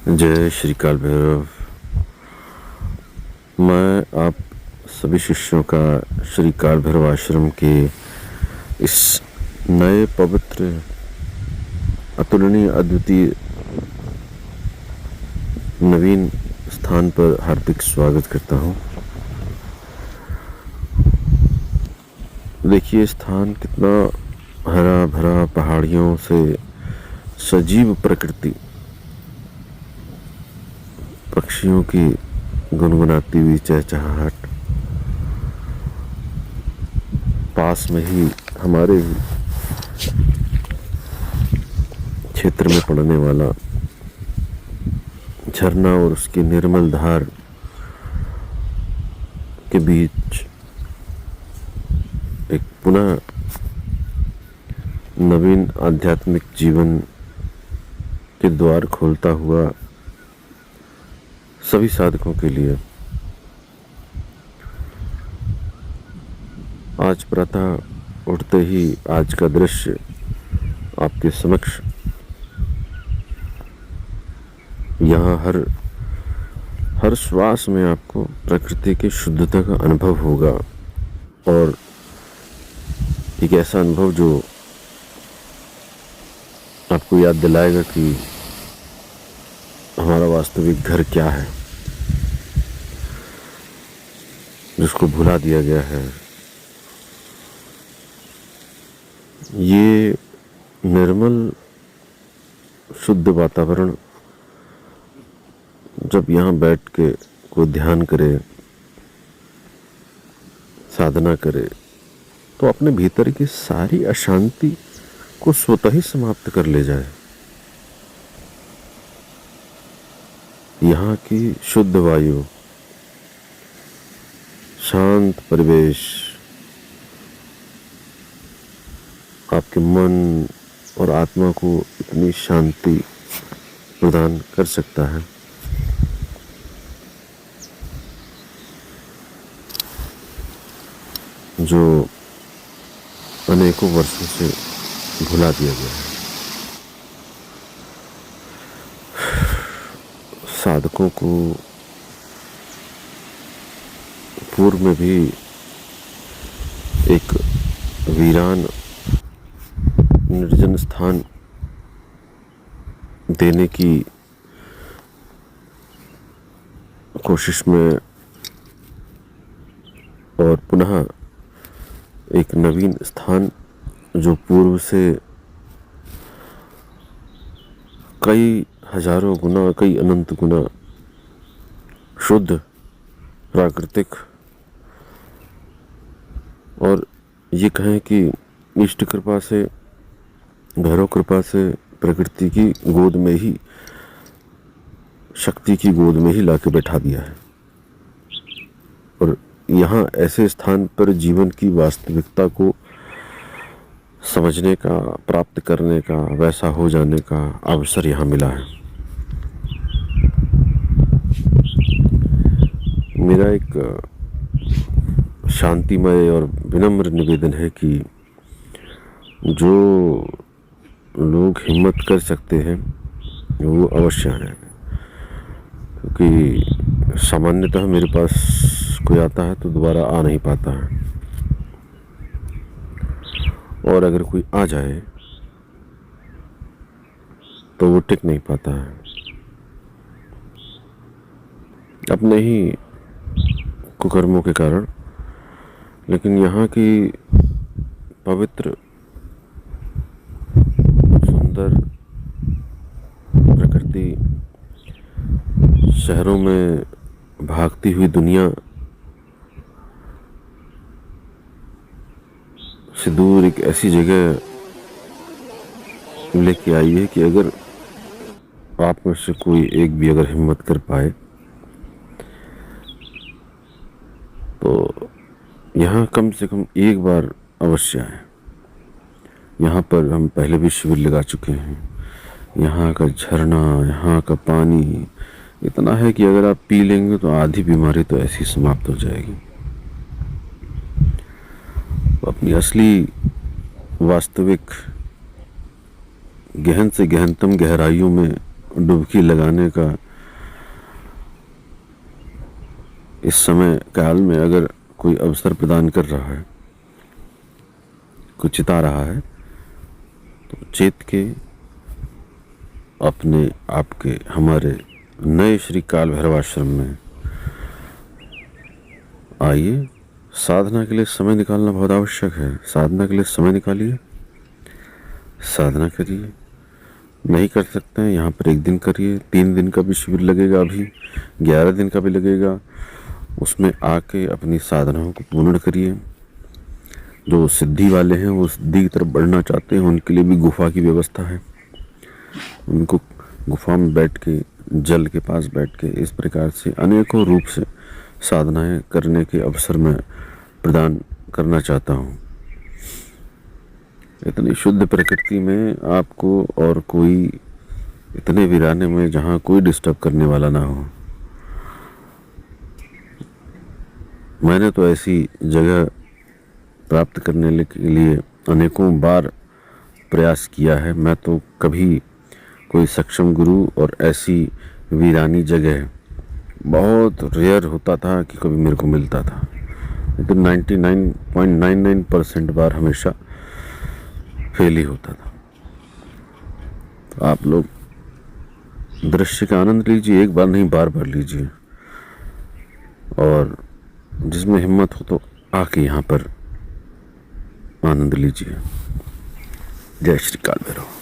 जय श्री काल भैरव। मैं आप सभी शिष्यों का श्री काल भैरव आश्रम के इस नए पवित्र अतुलनीय अद्वितीय नवीन स्थान पर हार्दिक स्वागत करता हूँ। देखिए स्थान कितना हरा भरा, पहाड़ियों से सजीव प्रकृति, पक्षियों की गुनगुनाती हुई चहचहाहट, पास में ही हमारे ही क्षेत्र में पड़ने वाला झरना और उसकी निर्मल धार के बीच एक पुनः नवीन आध्यात्मिक जीवन के द्वार खोलता हुआ सभी साधकों के लिए आज प्रातः उठते ही आज का दृश्य आपके समक्ष। यहाँ हर श्वास में आपको प्रकृति की शुद्धता का अनुभव होगा और एक ऐसा अनुभव जो आपको याद दिलाएगा कि हमारा वास्तविक घर क्या है, जिसको भुला दिया गया है। ये निर्मल शुद्ध वातावरण जब यहाँ बैठ के कोई ध्यान करे, साधना करे, तो अपने भीतर की सारी अशांति को स्वतः ही समाप्त कर ले जाए। यहाँ की शुद्ध वायु, शांत परिवेश आपके मन और आत्मा को इतनी शांति प्रदान कर सकता है। जो अनेकों वर्षों से भुला दिया गया है। साधकों को पूर्व में भी एक वीरान निर्जन स्थान देने की कोशिश में और पुनः एक नवीन स्थान जो पूर्व से कई हजारों गुना, कई अनंत गुना शुद्ध, प्राकृतिक और ये कहें कि इष्ट कृपा से, भैरव कृपा से प्रकृति की गोद में ही, शक्ति की गोद में ही लाके बैठा दिया है। और यहाँ ऐसे स्थान पर जीवन की वास्तविकता को समझने का, प्राप्त करने का, वैसा हो जाने का अवसर यहाँ मिला है। मेरा एक शांतिमय और विनम्र निवेदन है कि जो लोग हिम्मत कर सकते हैं वो अवश्य आए, क्योंकि सामान्यतः मेरे पास कोई आता है तो दोबारा आ नहीं पाता है, और अगर कोई आ जाए तो वो टिक नहीं पाता है अपने ही कुकर्मों के कारण। लेकिन यहाँ की पवित्र सुंदर प्रकृति, शहरों में भागती हुई दुनिया से दूर एक ऐसी जगह लेके आई है कि अगर आप में से कोई एक भी अगर हिम्मत कर पाए तो यहाँ कम से कम एक बार अवश्य आए। यहाँ पर हम पहले भी शिविर लगा चुके हैं। यहाँ का झरना, यहाँ का पानी इतना है कि अगर आप पी लेंगे तो आधी बीमारी तो ऐसी समाप्त हो जाएगी। तो अपनी असली वास्तविक गहन से गहनतम गहराइयों में डुबकी लगाने का इस समय काल में अगर कोई अवसर प्रदान कर रहा है, कोई चिता रहा है, तो चेत के अपने आपके हमारे नए श्री काल भैरवाश्रम में आइए। साधना के लिए समय निकालना बहुत आवश्यक है। साधना के लिए समय निकालिए, साधना करिए। नहीं कर सकते हैं यहाँ पर 1 दिन करिए, 3 दिन का भी शिविर लगेगा, अभी 11 दिन का भी लगेगा। उसमें आके अपनी साधनाओं को पूर्ण करिए। जो सिद्धि वाले हैं, वो सिद्धि की तरफ बढ़ना चाहते हैं, उनके लिए भी गुफा की व्यवस्था है। उनको गुफा में बैठ के, जल के पास बैठ के, इस प्रकार से अनेकों रूप से साधनाएं करने के अवसर में प्रदान करना चाहता हूँ। इतनी शुद्ध प्रकृति में आपको और कोई, इतने वीराने में जहाँ कोई डिस्टर्ब करने वाला ना हो। मैंने तो ऐसी जगह प्राप्त करने के लिए अनेकों बार प्रयास किया है। मैं तो कभी कोई सक्षम गुरु और ऐसी वीरानी जगह बहुत रेयर होता था कि कभी मेरे को मिलता था, लेकिन 99.99% बार हमेशा फेल ही होता था। तो आप लोग दृश्य का आनंद लीजिए, एक बार नहीं बार बार लीजिए, और जिसमें हिम्मत हो तो आके यहाँ पर आनंद लीजिए। जय श्री काल भैरव।